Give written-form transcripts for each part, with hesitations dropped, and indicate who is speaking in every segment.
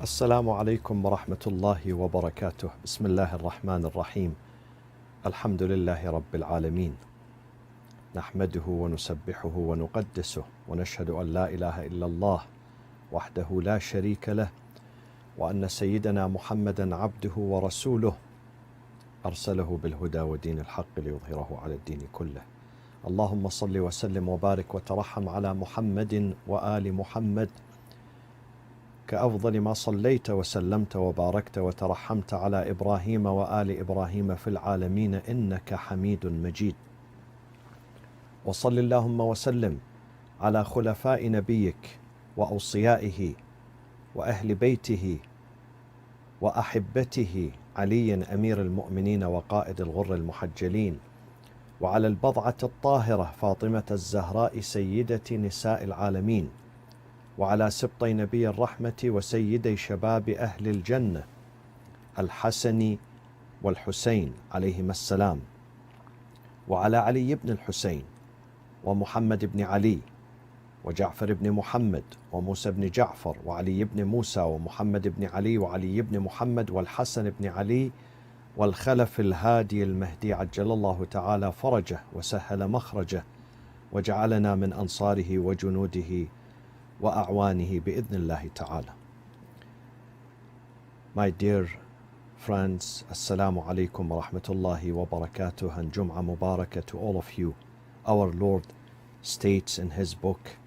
Speaker 1: السلام عليكم ورحمة الله وبركاته. بسم الله الرحمن الرحيم. الحمد لله رب العالمين، نحمده ونسبحه ونقدسه ونشهد أن لا إله إلا الله وحده لا شريك له، وأن سيدنا محمدا عبده ورسوله أرسله بالهدى ودين الحق ليظهره على الدين كله. اللهم صل وسلم وبارك وترحم على محمد وآل محمد كأفضل ما صليت وسلمت وباركت وترحمت على إبراهيم وآل إبراهيم في العالمين إنك حميد مجيد. وصل اللهم وسلم على خلفاء نبيك وأوصيائه وأهل بيته وأحبته علي أمير المؤمنين وقائد الغر المحجلين، وعلى البضعة الطاهرة فاطمة الزهراء سيدة نساء العالمين، وعلى سبطي نبي الرحمة وسيدي شباب أهل الجنة الحسن والحسين عليهما السلام، وعلى علي بن الحسين ومحمد بن علي وجعفر بن محمد وموسى بن جعفر وعلي بن موسى ومحمد بن علي وعلي بن محمد والحسن بن علي والخلف الهادي المهدي عجل الله تعالى فرجه وسهل مخرجه وجعلنا من أنصاره وجنوده وأعوانه بإذن الله تعالى. My dear friends, Assalamu alaikum wa rahmatullahi wa barakatuh, and Jum'ah Mubarakah to all of you. Our Lord states in His book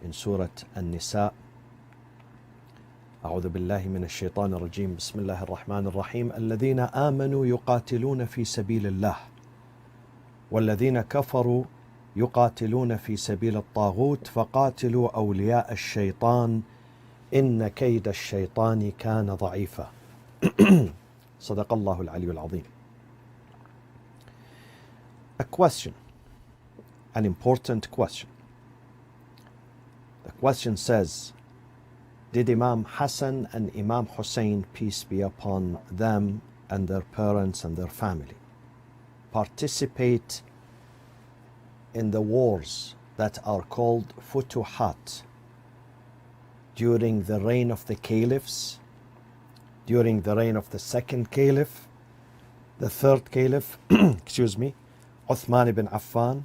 Speaker 1: in Surah An-Nisa, أعوذ بالله من الشيطان الرجيم بسم الله الرحمن الرحيم الذين آمنوا يقاتلون في سبيل الله والذين كفروا يقاتلون في سبيل الطاغوت فقاتلوا أولياء الشيطان إن كيد الشيطان كان ضعيفا. صدق الله العلي العظيم. A question, an important question. The question says, did Imam Hassan and Imam Hussain, peace be upon them and their parents and their family, participate in the wars that are called Futuhat during the reign of the caliphs, during the reign of the second caliph, the third caliph, Uthman ibn Affan,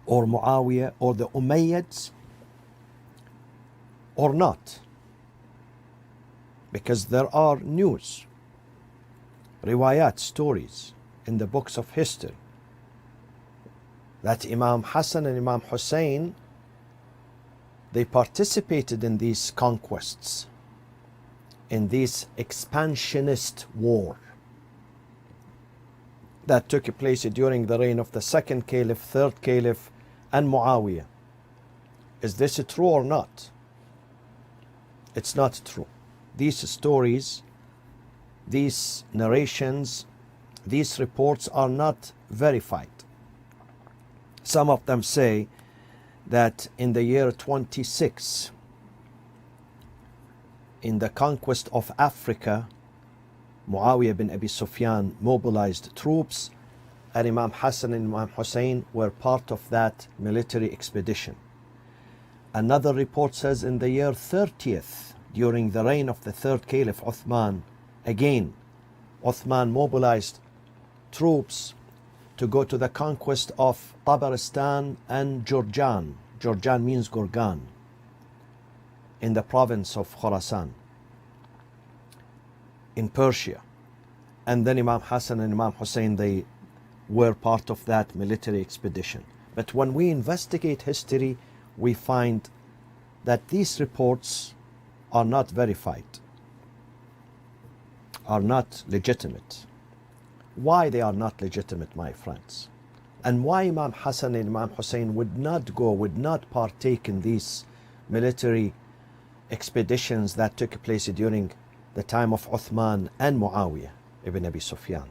Speaker 1: or Muawiyah, or the Umayyads, or not? Because there are news, riwayat, stories in the books of history that Imam Hassan and Imam Hussain, they participated in these conquests, in this expansionist war that took place during the reign of the second caliph, third caliph, and Muawiyah. Is this true or not? It's not true. These stories, these narrations, these reports are not verified. Some of them say that in the year 26, in the conquest of Africa, Muawiyah bin Abi Sufyan mobilized troops, and Imam Hassan and Imam Hussain were part of that military expedition. Another report says in the year 30th, during the reign of the third caliph Uthman, again, Uthman mobilized troops to go to the conquest of Tabaristan and Jurjan. Jurjan means Gurgan, in the province of Khorasan, in Persia. And then Imam Hassan and Imam Hussain, they were part of that military expedition. But when we investigate history, we find that these reports are not verified, are not legitimate. Why they are not legitimate, my friends? And why Imam Hassan and Imam Hussain would not go, would not partake in these military expeditions that took place during the time of Uthman and Muawiyah ibn Abi Sufyan?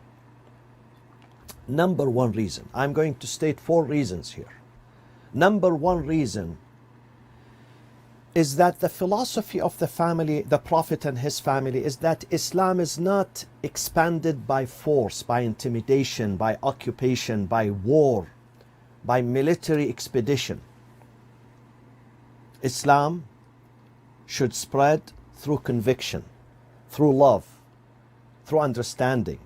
Speaker 1: Number one reason, I'm going to state 4 reasons here. Number one reason is that the philosophy of the family, the Prophet and his family, is that Islam is not expanded by force, by intimidation, by occupation, by war, by military expedition. Islam should spread through conviction, through love, through understanding,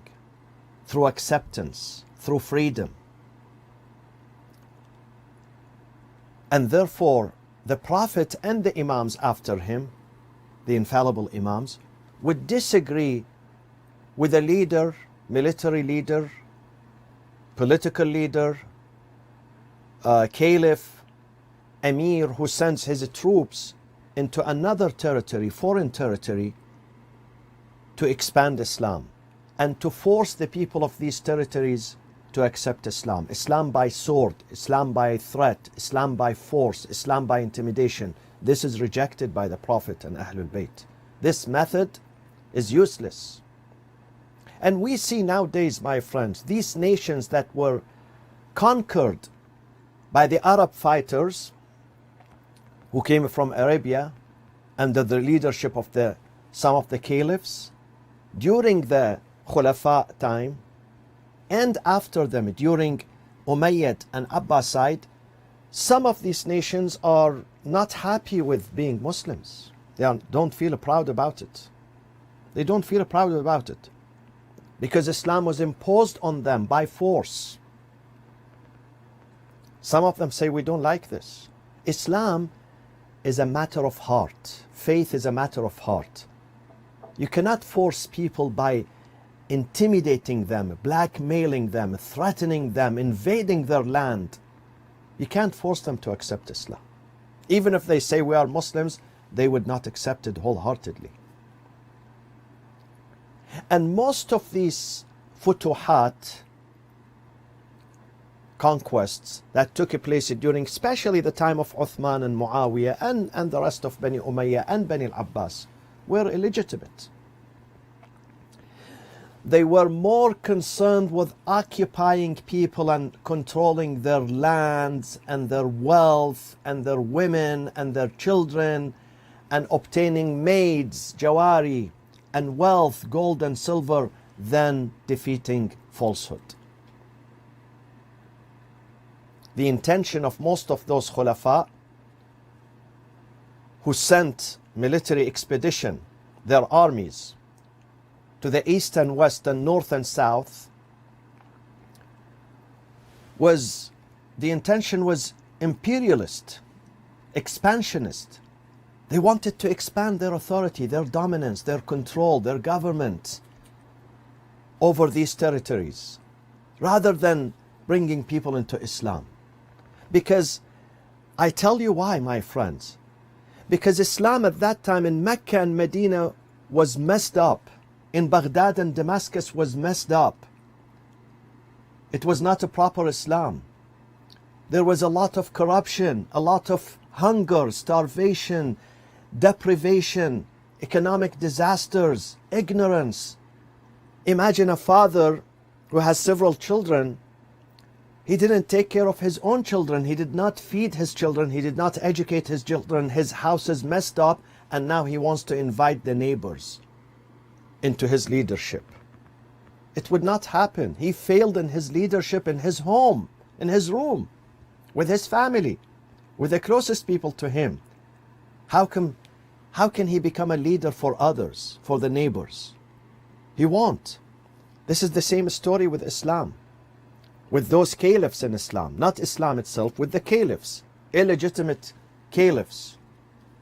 Speaker 1: through acceptance, through freedom. And therefore, the Prophet and the Imams after him, the infallible Imams, would disagree with a leader, military leader, political leader, caliph, emir who sends his troops into another territory, foreign territory, to expand Islam and to force the people of these territories to accept Islam. Islam by sword, Islam by threat, Islam by force, Islam by intimidation. This is rejected by the Prophet and Ahlul Bayt. This method is useless. And we see nowadays, my friends, these nations that were conquered by the Arab fighters who came from Arabia under the leadership of some of the caliphs during the Khulafa time, and after them during Umayyad and Abbasid. Some of these nations are not happy with being Muslims. They don't feel proud about it. They don't feel proud about it because Islam was imposed on them by force. Some of them say, we don't like this. Islam is a matter of heart. Faith is a matter of heart. You cannot force people by intimidating them, blackmailing them, threatening them, invading their land. You can't force them to accept Islam. Even if they say we are Muslims, they would not accept it wholeheartedly. And most of these futuhat, conquests that took place during especially the time of Uthman and Muawiyah and the rest of Bani Umayyah and Bani al-Abbas were illegitimate. They were more concerned with occupying people and controlling their lands and their wealth and their women and their children and obtaining maids, jawari, and wealth, gold and silver, than defeating falsehood. The intention of most of those khulafa who sent military expedition, their armies, to the east and west and north and south, the intention was imperialist, expansionist. They wanted to expand their authority, their dominance, their control, their government over these territories, rather than bringing people into Islam. Because I tell you why, my friends. Because Islam at that time in Mecca and Medina was messed up. In Baghdad and Damascus was messed up. It was not a proper Islam. There was a lot of corruption, a lot of hunger, starvation, deprivation, economic disasters, ignorance. Imagine a father who has several children. He didn't take care of his own children. He did not feed his children. He did not educate his children. His house is messed up, and now he wants to invite the neighbors into his leadership. It would not happen. He failed in his leadership in his home, in his room, with his family, with the closest people to him. How can he become a leader for others, for the neighbors? He won't. This is the same story with Islam, with those caliphs in Islam, not Islam itself, with the caliphs, illegitimate caliphs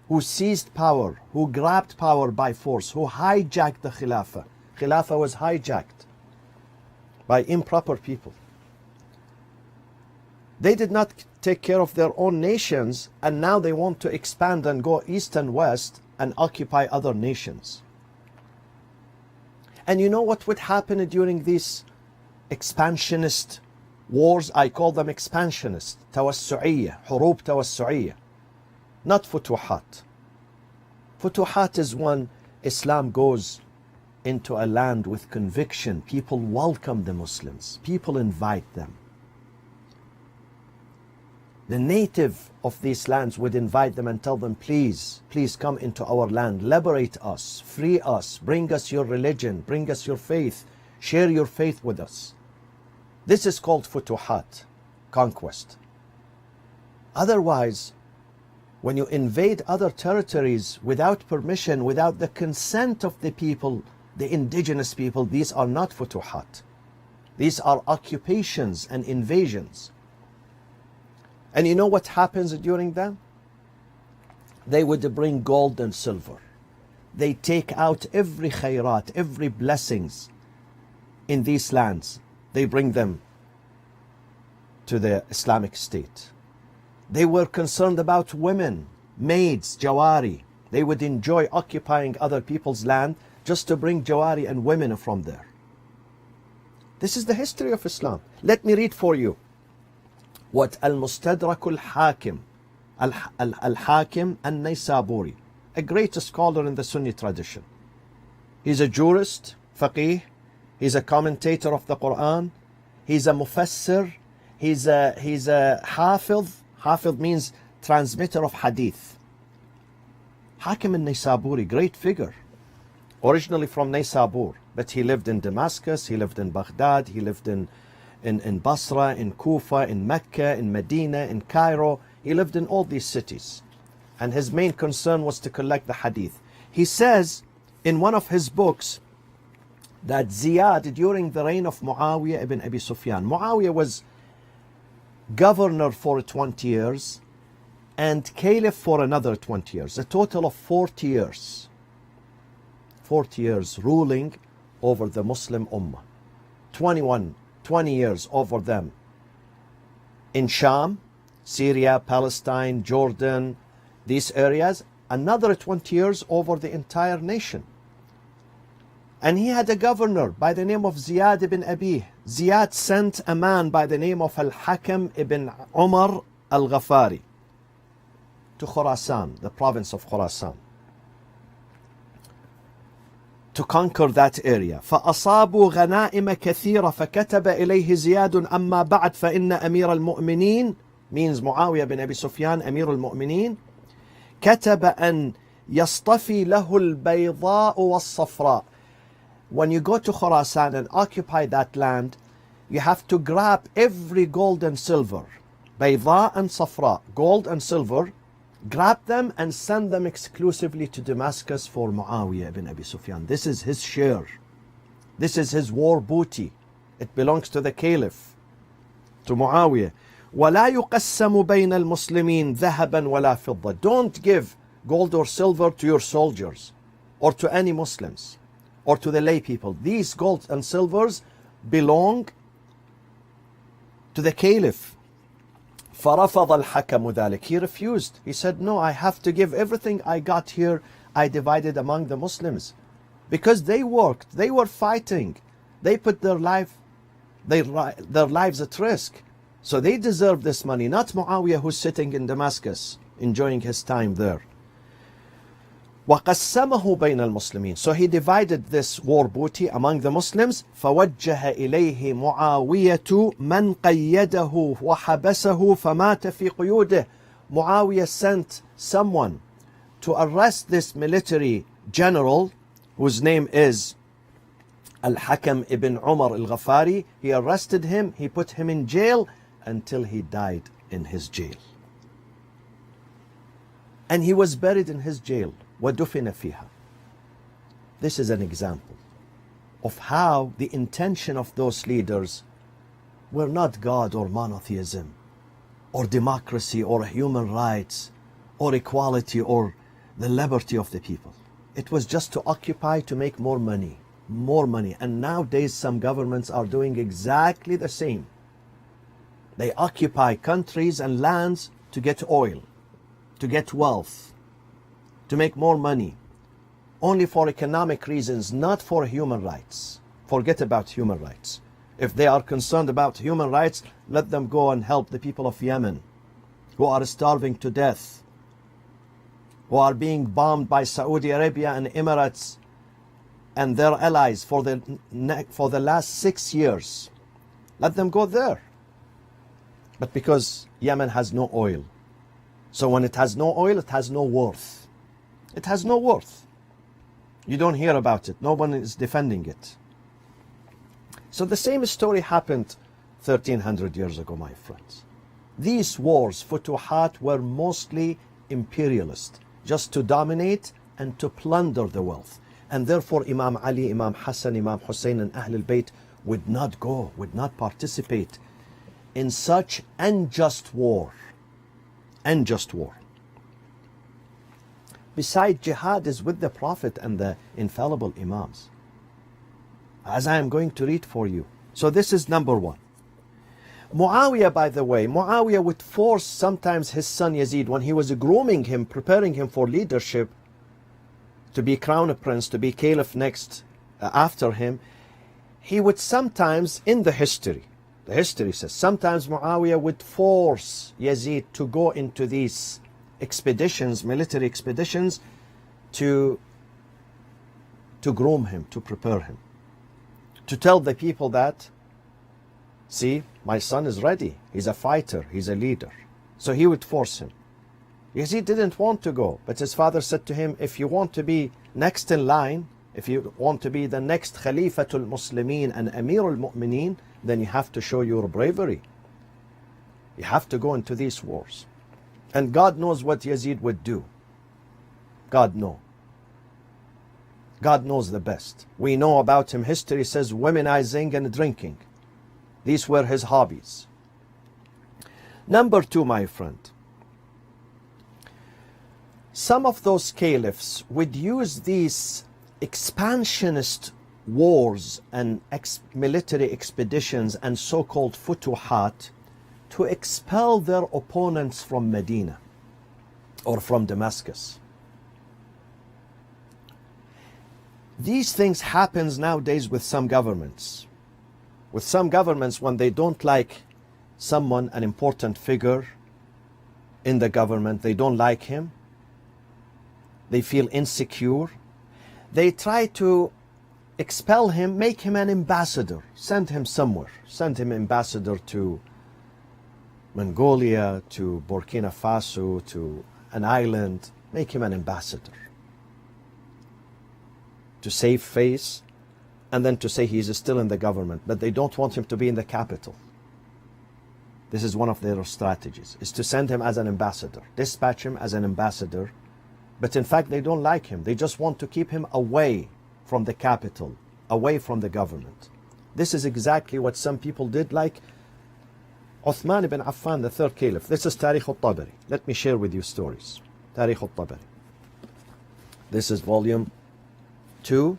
Speaker 1: who seized power, who grabbed power by force, who hijacked the Khilafah. Khilafah was hijacked by improper people. They did not take care of their own nations, and now they want to expand and go east and west and occupy other nations. And you know what would happen during these expansionist wars? I call them expansionist, tawassu'iyya, hurub tawassu'iyya, not futuhat. Futuhat is when Islam goes into a land with conviction. People welcome the Muslims. People invite them. The native of these lands would invite them and tell them, please, please come into our land, liberate us, free us, bring us your religion, bring us your faith, share your faith with us. This is called futuhat, conquest. Otherwise, When you invade other territories without permission, without the consent of the people, the indigenous people, these are not futuhat. These are occupations and invasions. And you know what happens during them? They would bring gold and silver. They take out every khairat, every blessings in these lands. They bring them to the Islamic State. They were concerned about women, maids, jawari. They would enjoy occupying other people's land just to bring jawari and women from there. This is the history of Islam. Let me read for you what Al-Mustadrak al-Hakim, Al-Hakim al-Naysaburi, a great scholar in the Sunni tradition. He's a jurist, faqih. He's a commentator of the Quran. He's a mufassir. He's a hafidh. Hafidh means transmitter of hadith. Hakim al-Naysaburi, great figure. Originally from Naysabur, but he lived in Damascus, he lived in Baghdad, he lived in Basra, in Kufa, in Mecca, in Medina, in Cairo. He lived in all these cities. And his main concern was to collect the hadith. He says in one of his books that Ziyad, during the reign of Muawiyah ibn Abi Sufyan, Muawiyah was governor for 20 years and caliph for another 20 years, a total of 40 years. 40 years ruling over the Muslim Ummah. 20 years over them in Sham, Syria, Palestine, Jordan, these areas. Another 20 years over the entire nation. And he had a governor by the name of Ziyad ibn Abi. Ziyad sent a man by the name of Al-Hakam ibn Umar al-Ghafari to Khurasan, the province of Khurasan, to conquer that area. فأصابوا غنائم كثيرة فكتب إليه زياد أما بعد فإن أمير المؤمنين, means Muawiyah bin Abi Sufyan, أمير المؤمنين, كتب أن يصطفي له البيضاء والصفراء. When you go to Khurasan and occupy that land, you have to grab every gold and silver, bayda and safra, gold and silver, grab them and send them exclusively to Damascus for Muawiyah ibn Abi Sufyan. This is his share. This is his war booty. It belongs to the caliph, to Muawiyah. وَلَا يُقَسَّمُ بَيْنَ الْمُسْلِمِينَ ذَهَبًا وَلَا فِضَّةً. Don't give gold or silver to your soldiers or to any Muslims or to the lay people. These gold and silvers belong to the caliph. فَرَفَضَ الْحَكَمُ ذَلك. He refused. He said, no, I have to give everything I got here. I divided among the Muslims. Because they worked, they were fighting. They put their lives at risk. So they deserve this money, not Muawiyah who's sitting in Damascus, enjoying his time there. وَقَسَّمَهُ بَيْنَ الْمُسْلِمِينَ. So he divided this war booty among the Muslims. فَوَجَّهَ إِلَيْهِ مُعَاوِيَةُ مَنْ قَيَّدَهُ وَحَبَسَهُ فَمَاتَ فِي قُيُودِهِ. Muawiyah sent someone to arrest this military general, whose name is Al-Hakam ibn Umar al-Ghafari. He arrested him, he put him in jail until he died in his jail. And he was buried in his jail. وَدُفِنَ فِيهَا. This is an example of how the intention of those leaders were not God or monotheism or democracy or human rights or equality or the liberty of the people. It was just to occupy, to make more money. More money. And nowadays some governments are doing exactly the same. They occupy countries and lands to get oil, to get wealth, to make more money, only for economic reasons, not for human rights. Forget about human rights. If they are concerned about human rights, let them go and help the people of Yemen, who are starving to death, who are being bombed by Saudi Arabia and Emirates and their allies for the last 6 years. Let them go there. But because Yemen has no oil, so when it has no oil, it has no worth. It has no worth. You don't hear about it. No one is defending it. So the same story happened 1300 years ago, my friends. These wars, futuhat, were mostly imperialist, just to dominate and to plunder the wealth. And therefore Imam Ali, Imam Hassan, Imam Hussain and Ahl al-Bayt would not go, would not participate in such unjust war. Unjust war. Besides, jihad is with the Prophet and the infallible Imams, as I am going to read for you. So this is number one. Muawiyah, by the way, Muawiyah would force sometimes his son Yazid, when he was grooming him, preparing him for leadership, to be crown prince, to be caliph next after him, he would sometimes, in the history says, sometimes Muawiyah would force Yazid to go into these expeditions, military expeditions, to groom him, to prepare him, to tell the people that, see, my son is ready, he's a fighter, he's a leader. So he would force him. Yazid didn't want to go, but his father said to him, if you want to be next in line, if you want to be the next Khalifatul Muslimin and Amirul Mu'mineen, then you have to show your bravery. You have to go into these wars. And God knows what Yazid would do. God knows. God knows the best. We know about him. History says womanizing and drinking. These were his hobbies. Number two, my friend. Some of those caliphs would use these expansionist wars and military expeditions and so-called futuhat to expel their opponents from Medina or from Damascus. These things happens nowadays with some governments. With some governments, when they don't like someone, an important figure in the government, they don't like him, they feel insecure, they try to expel him, make him an ambassador, send him somewhere, send him ambassador to Mongolia, to Burkina Faso, to an island, make him an ambassador. To save face, and then to say he is still in the government, but they don't want him to be in the capital. This is one of their strategies, is to send him as an ambassador, dispatch him as an ambassador, but in fact they don't like him. They just want to keep him away from the capital, away from the government. This is exactly what some people did, like Uthman ibn Affan, the third caliph. This is Tarikh al-Tabari. Let me share with you stories. Tarikh al-Tabari. This is volume 2,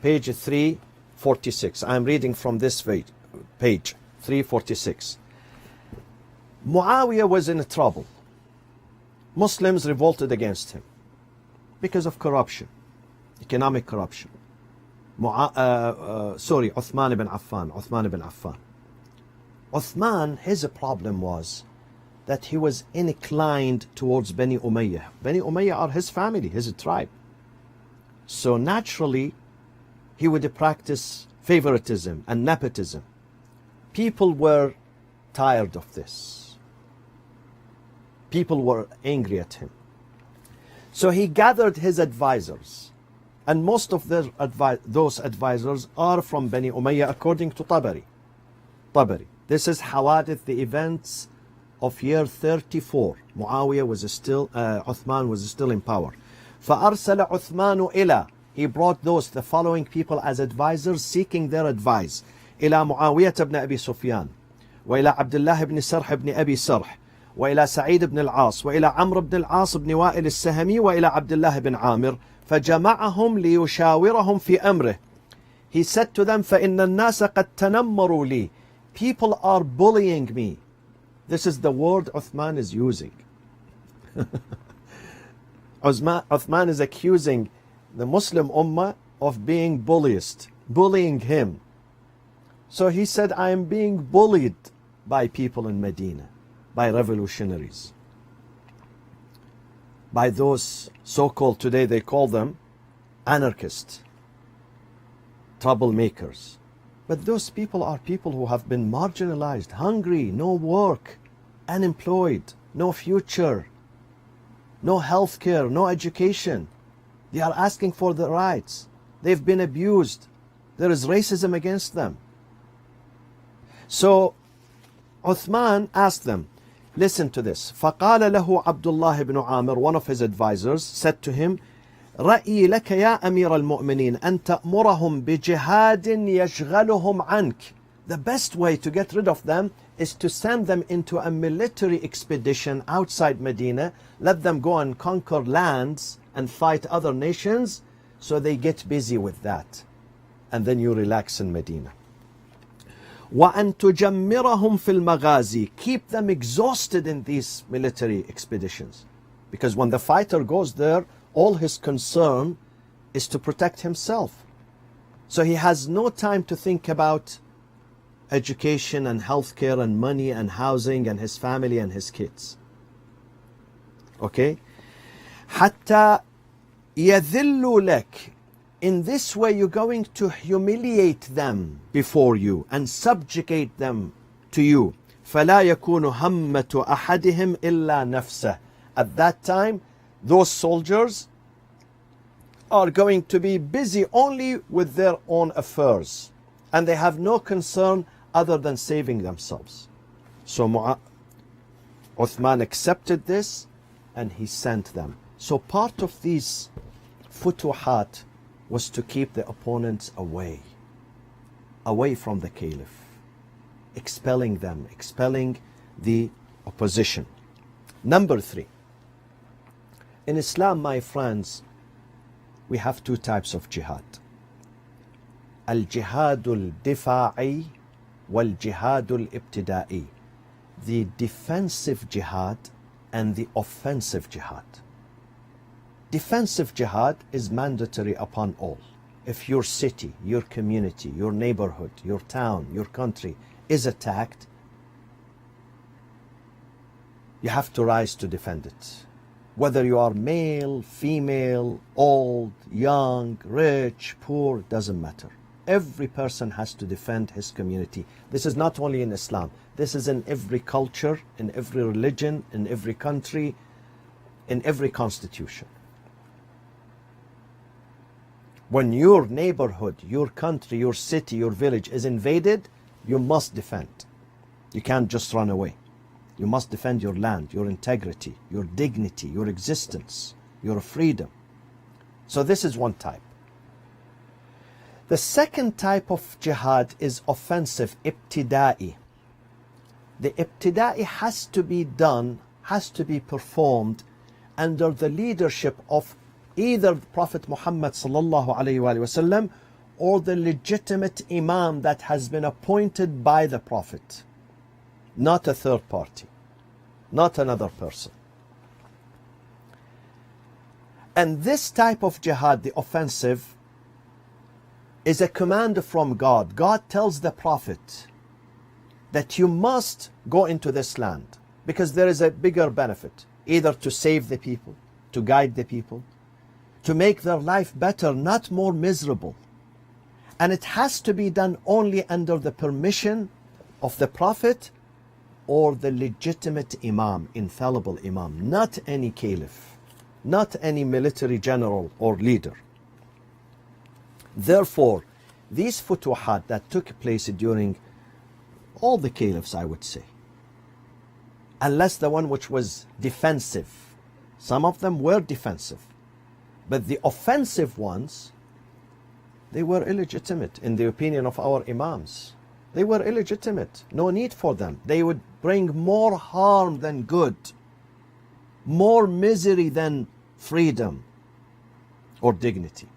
Speaker 1: page 346. I'm reading from this page 346. Muawiyah was in trouble. Muslims revolted against him because of corruption, economic corruption. Uthman ibn Affan. Uthman, his problem was that he was inclined towards Bani Umayyah. Bani Umayyah are his family, his tribe. So naturally, he would practice favoritism and nepotism. People were tired of this. People were angry at him. So he gathered his advisors. And most of those advisors are from Bani Umayyah according to Tabari. This is Hawadith, the events of year 34. Muawiyah was still, Uthman was still in power. فَأَرْسَلَ عُثْمَانُ إِلَى He brought the following people as advisors, seeking their advice. إلى معاوية بن أبي سفيان وإلى عبد الله بن سرح بن أبي سرح وإلى سعيد بن العاص وإلى عمرو بن العاص بن وائل السهمي وإلى عبد الله بن عامر فجمعهم ليشاورهم في أمره. He said to them, فإن الناس قد تنمروا لي. People are bullying me. This is the word Uthman is using. Uthman is accusing the Muslim Ummah of being bullying him. So he said, I am being bullied by people in Medina, by revolutionaries, by those so-called, today they call them anarchists, troublemakers. But those people are people who have been marginalized, hungry, no work, unemployed, no future, no health care, no education. They are asking for their rights. They've been abused. There is racism against them. So Uthman asked them, Listen to this. فقال له عبد الله بن عامر, one of his advisors, said to him, رأيي لك يا أمير المؤمنين أن تأمرهم بجهاد يشغلهم عنك. The best way to get rid of them is to send them into a military expedition outside Medina, let them go and conquer lands and fight other nations, so they get busy with that. And then you relax in Medina. وَأَن تُجَمِّرَهُمْ فِي الْمَغَازِي. Keep them exhausted in these military expeditions. Because when the fighter goes there, all his concern is to protect himself. So he has no time to think about education and healthcare and money and housing and his family and his kids. Okay? حَتَّى يَذِلُّوا لَكَ. In this way you're going to humiliate them before you and subjugate them to you. فَلَا يَكُونُ هَمَّةُ أَحَدِهِمْ إِلَّا نَفْسَهُ. At that time, those soldiers are going to be busy only with their own affairs, and they have no concern other than saving themselves. So Uthman accepted this and he sent them. So part of these futuhat was to keep the opponents away from the caliph, expelling them, expelling the opposition. Number 3. In Islam, my friends, we have two types of jihad. Al-jihad al-difa'i wal-jihad al-ibtida'i. The defensive jihad and the offensive jihad. Defensive jihad is mandatory upon all. If your city, your community, your neighborhood, your town, your country is attacked, you have to rise to defend it. Whether you are male, female, old, young, rich, poor, doesn't matter. Every person has to defend his community. This is not only in Islam. This is in every culture, in every religion, in every country, in every constitution. When your neighborhood, your country, your city, your village is invaded, you must defend. You can't just run away. You must defend your land, your integrity, your dignity, your existence, your freedom. So this is one type. The second type of jihad is offensive, ibtida'i. The ibtida'i has to be done, has to be performed under the leadership of either Prophet Muhammad sallallahu alayhi wa sallam or the legitimate imam that has been appointed by the Prophet. Not a third party, not another person. And this type of jihad, the offensive, is a command from God. God tells the Prophet that you must go into this land because there is a bigger benefit, either to save the people, to guide the people, to make their life better, not more miserable. And it has to be done only under the permission of the Prophet or the legitimate imam, infallible imam, not any caliph, not any military general or leader. Therefore, these futuhat that took place during all the caliphs, I would say, unless the one which was defensive, some of them were defensive, but the offensive ones, they were illegitimate in the opinion of our imams. They were illegitimate, no need for them. They would bring more harm than good, more misery than freedom or dignity.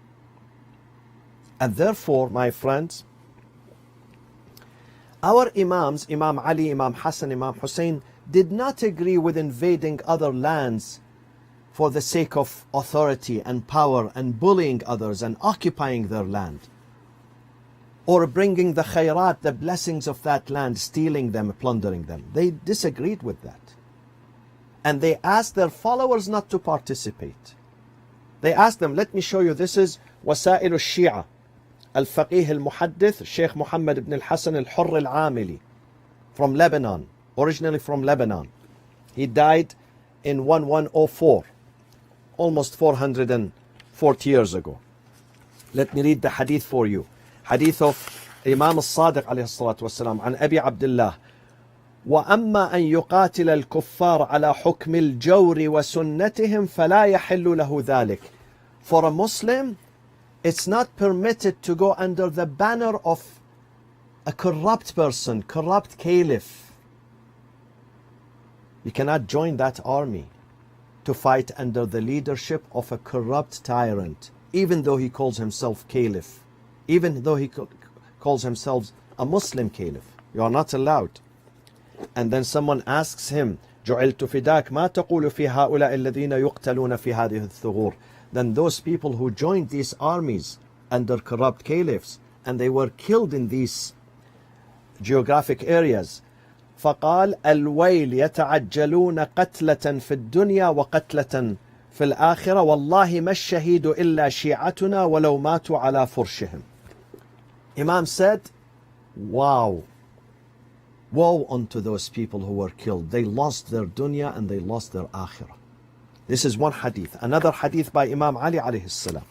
Speaker 1: And therefore, my friends, our imams, Imam Ali, Imam Hassan, Imam Hussain, did not agree with invading other lands for the sake of authority and power and bullying others and occupying their land, or bringing the khayrat, the blessings of that land, stealing them, plundering them. They disagreed with that. And they asked their followers not to participate. They asked them, let me show you, this is Wasa'il al-Shia, Al-Faqih al-Muhaddith, Sheikh Muhammad ibn al-Hassan al-Hurr al-Amili, from Lebanon, originally from Lebanon. He died in 1104, almost 440 years ago. Let me read the hadith for you. Hadith of Imam al-Sadiq alayhi salatu wasalam, عن أبي عبد الله وأما أن يقاتل الكفار على حكم الجور وسنتهم فلا يحل له ذلك. For a Muslim, it's not permitted to go under the banner of a corrupt person, corrupt caliph. You cannot join that army to fight under the leadership of a corrupt tyrant, even though he calls himself caliph, even though he calls himself a Muslim caliph. You are not allowed. And then someone asks him, جعلت فداك ما تقول في هؤلاء الذين يقتلون في هذه الثغور. Then those people who joined these armies under corrupt caliphs and they were killed in these geographic areas, فقال الويل يتعجلون قتلة في الدنيا وقتلة في الآخرة والله ما الشهيد إلا شيعتنا ولو ماتوا على فرشهم. Imam said, wow, woe unto those people who were killed. They lost their dunya and they lost their akhirah. This is one hadith. Another hadith by Imam Ali عليه السلام.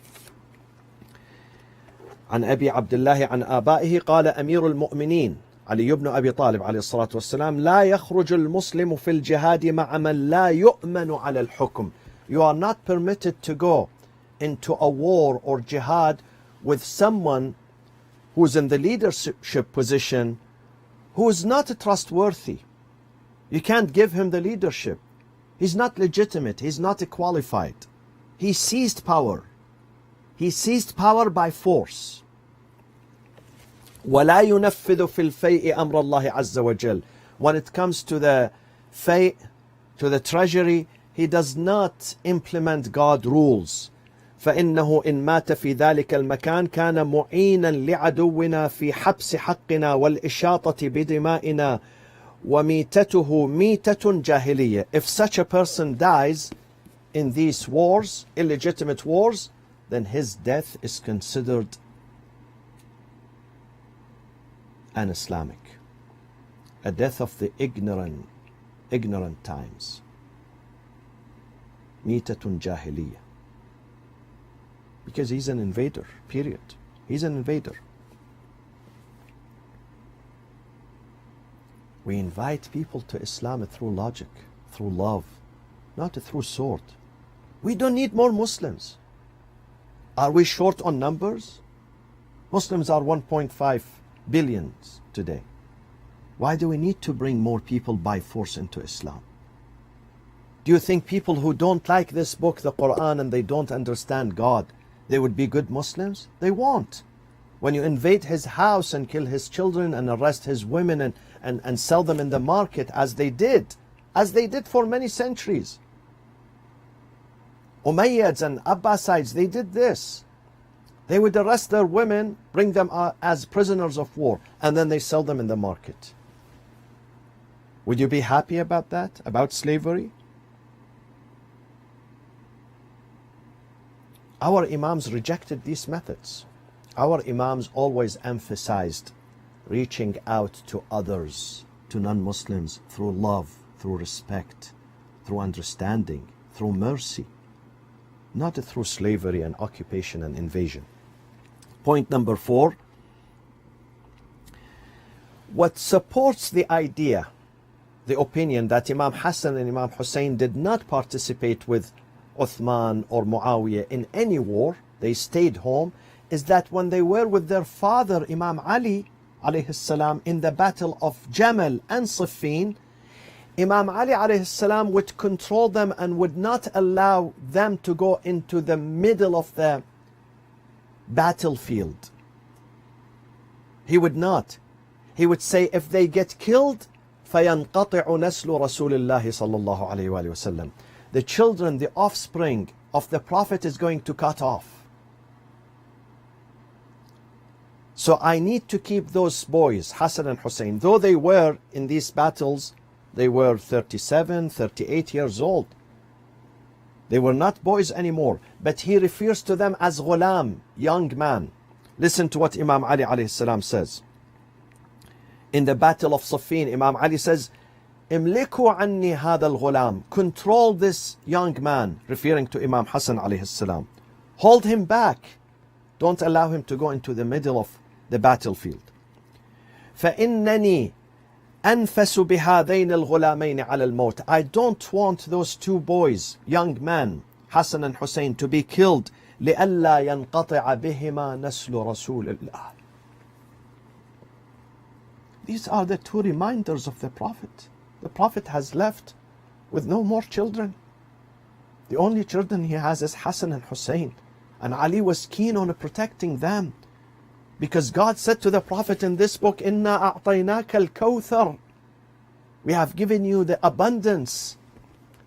Speaker 1: عن أبي عبد الله عن آبائه قال أمير المؤمنين علي بن أبي طالب عليه الصلاة والسلام لا يخرج المسلم في الجهاد مع من لا يؤمن على الحكم. You are not permitted to go into a war or jihad with someone who's in the leadership position who is not trustworthy. You can't give him the leadership. He's not legitimate. He's not qualified. He seized power. He seized power by force. وَلَا يُنَفِّذُ فِي الْفَيْءِ أَمْرَ اللَّهِ عَزَّ وَجَلَّ. When it comes to the fay, to the treasury, he does not implement God rules. فإنه إن مات في ذلك المكان كان معينا لعدونا في حبس حقنا والإشاطة بدمائنا وميتته ميتة جاهلية. If such a person dies in these wars, illegitimate wars, then his death is considered un-Islamic, a death of the ignorant times. ميتة جاهلية. Because he's an invader, period. He's an invader. We invite people to Islam through logic, through love, not through sword. We don't need more Muslims. Are we short on numbers? Muslims are 1.5 billion today. Why do we need to bring more people by force into Islam? Do you think people who don't like this book, the Quran, and they don't understand God, they would be good Muslims? They won't. When you invade his house and kill his children and arrest his women and sell them in the market as they did for many centuries. Umayyads and Abbasides, they did this. They would arrest their women, bring them as prisoners of war, and then they sell them in the market. Would you be happy about that, about slavery? Our Imams rejected these methods. Our Imams always emphasized reaching out to others, to non-Muslims, through love, through respect, through understanding, through mercy, not through slavery and occupation and invasion. Point number 4. What supports the idea, the opinion that Imam Hassan and Imam Hussain did not participate with Uthman or Muawiyah in any war, they stayed home, is that when they were with their father Imam Ali alayhi salam in the battle of Jamal and Siffin, Imam Ali alayhi salam would control them and would not allow them to go into the middle of the battlefield. He would not. He would say, if they get killed, فَيَنْقَطِعُ نَسْلُ رَسُولِ اللَّهِ صَلَّى اللَّهُ عَلَيْهِ وَآلِهِ وَسَلَّمَ. The children, the offspring of the Prophet is going to cut off. So I need to keep those boys, Hassan and Hussein, though they were in these battles, they were 37, 38 years old. They were not boys anymore, but he refers to them as ghulam, young man. Listen to what Imam Ali alayhi salam says. In the battle of Siffin, Imam Ali says, Imliku anni hada al-ghulam. Control this young man, referring to Imam Hassan alayhi salam. Hold him back. Don't allow him to go into the middle of the battlefield. فَإِنَّنِي أنفس بهذين الغلامين على الموت. I don't want those two boys, young men, Hassan and Hussein, to be killed. لئلا ينقطع بهما نسل رسول الله. These are the two reminders of the Prophet. The Prophet has left with no more children. The only children he has is Hassan and Hussein. And Ali was keen on protecting them. Because God said to the Prophet in this book, إِنَّا أَعْطَيْنَاكَ الْكَوْثَرَ. We have given you the abundance.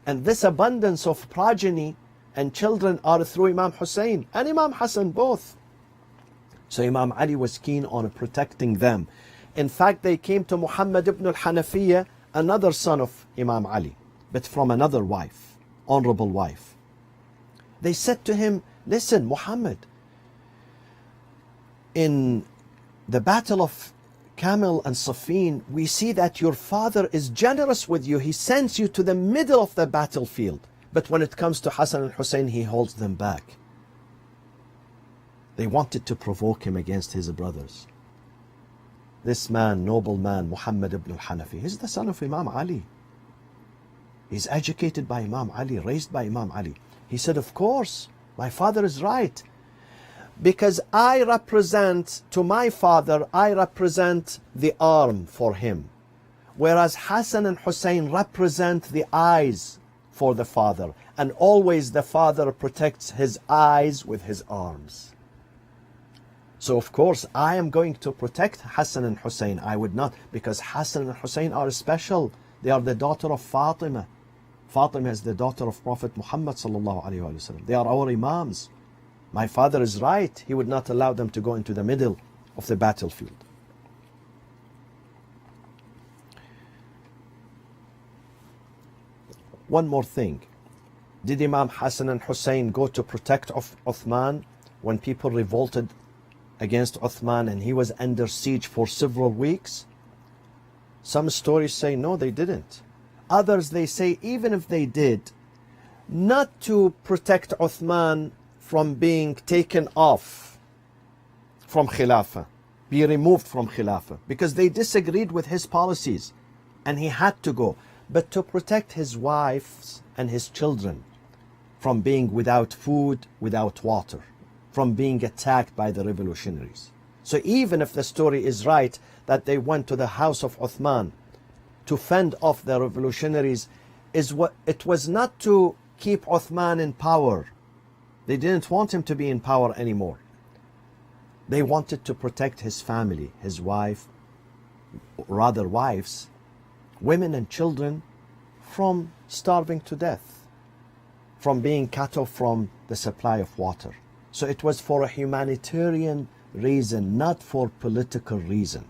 Speaker 1: And this abundance of progeny and children are through Imam Hussein and Imam Hassan both. So Imam Ali was keen on protecting them. In fact, they came to Muhammad ibn al-Hanafiyyah, another son of Imam Ali, but from another wife, honorable wife. They said to him, listen, Muhammad, in the battle of Camel and Safin, we see that your father is generous with you. He sends you to the middle of the battlefield. But when it comes to Hassan and Hussein, he holds them back. They wanted to provoke him against his brothers. This man, noble man, Muhammad ibn al-Hanafi, he's the son of Imam Ali. He's educated by Imam Ali, raised by Imam Ali. He said, of course, my father is right. Because I represent, to my father, I represent the arm for him. Whereas Hassan and Hussein represent the eyes for the father. And always the father protects his eyes with his arms. So of course I am going to protect Hassan and Hussein. I would not, because Hassan and Hussein are special. They are the daughter of Fatima. Fatima is the daughter of Prophet Muhammad sallallahu alaihi wasallam. They are our Imams. My father is right. He would not allow them to go into the middle of the battlefield. One more thing. Did Imam Hassan and Hussein go to protect Uthman when people revolted against Uthman and he was under siege for several weeks? Some stories say no, they didn't. Others, they say even if they did, not to protect Uthman from being taken off from Khilafah, be removed from Khilafah, because they disagreed with his policies and he had to go, but to protect his wives and his children from being without food, without water, from being attacked by the revolutionaries. So even if the story is right that they went to the house of Uthman to fend off the revolutionaries, it was not to keep Uthman in power. They didn't want him to be in power anymore. They wanted to protect his family, his wife, rather wives, women and children from starving to death, from being cut off from the supply of water. So it was for a humanitarian reason, not for political reason.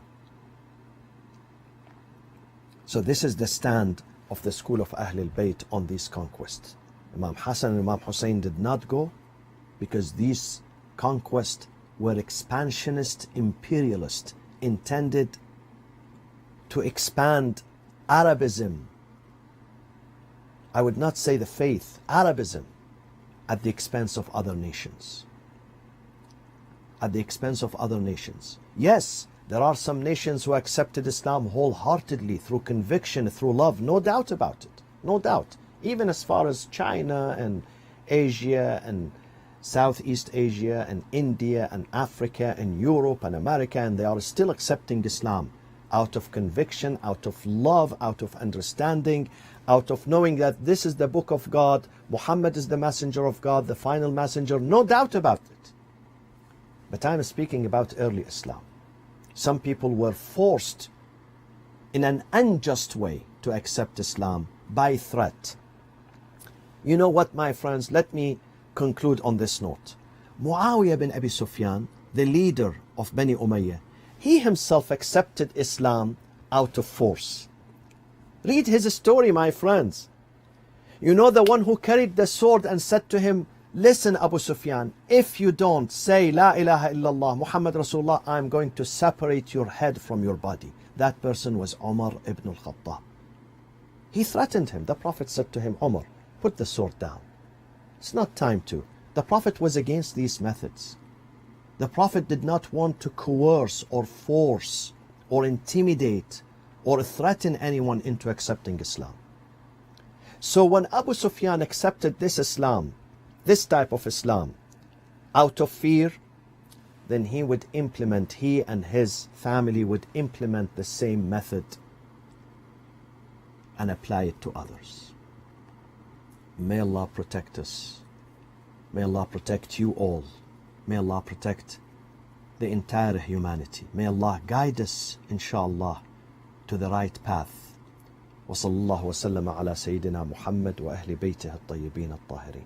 Speaker 1: So this is the stand of the school of Ahlul Bayt on these conquests. Imam Hassan and Imam Hussein did not go because these conquests were expansionist, imperialist, intended to expand Arabism. I would not say the faith, Arabism, at the expense of other nations. At the expense of other nations. Yes, there are some nations who accepted Islam wholeheartedly through conviction, through love, no doubt about it, no doubt. Even as far as China and Asia and Southeast Asia and India and Africa and Europe and America, and they are still accepting Islam out of conviction, out of love, out of understanding, out of knowing that this is the book of God, Muhammad is the messenger of God, the final messenger, no doubt about it. But I'm speaking about early Islam. Some people were forced in an unjust way to accept Islam by threat. You know what, my friends, let me conclude on this note. Muawiyah bin Abi Sufyan, the leader of Bani Umayyah, he himself accepted Islam out of force. Read his story, my friends. You know the one who carried the sword and said to him, listen, Abu Sufyan, if you don't say La ilaha illallah Muhammad Rasulullah, I'm going to separate your head from your body. That person was Umar ibn al-Khattab. He threatened him. The Prophet said to him, Umar, put the sword down. It's not time to. The Prophet was against these methods. The Prophet did not want to coerce or force or intimidate or threaten anyone into accepting Islam. So when Abu Sufyan accepted this Islam, this type of Islam, out of fear, then he and his family would implement the same method and apply it to others. May Allah protect us. May Allah protect you all. May Allah protect the entire humanity. May Allah guide us, inshallah, to the right path. وصلى الله وسلم على سيدنا محمد وأهل بيته الطيبين الطاهرين.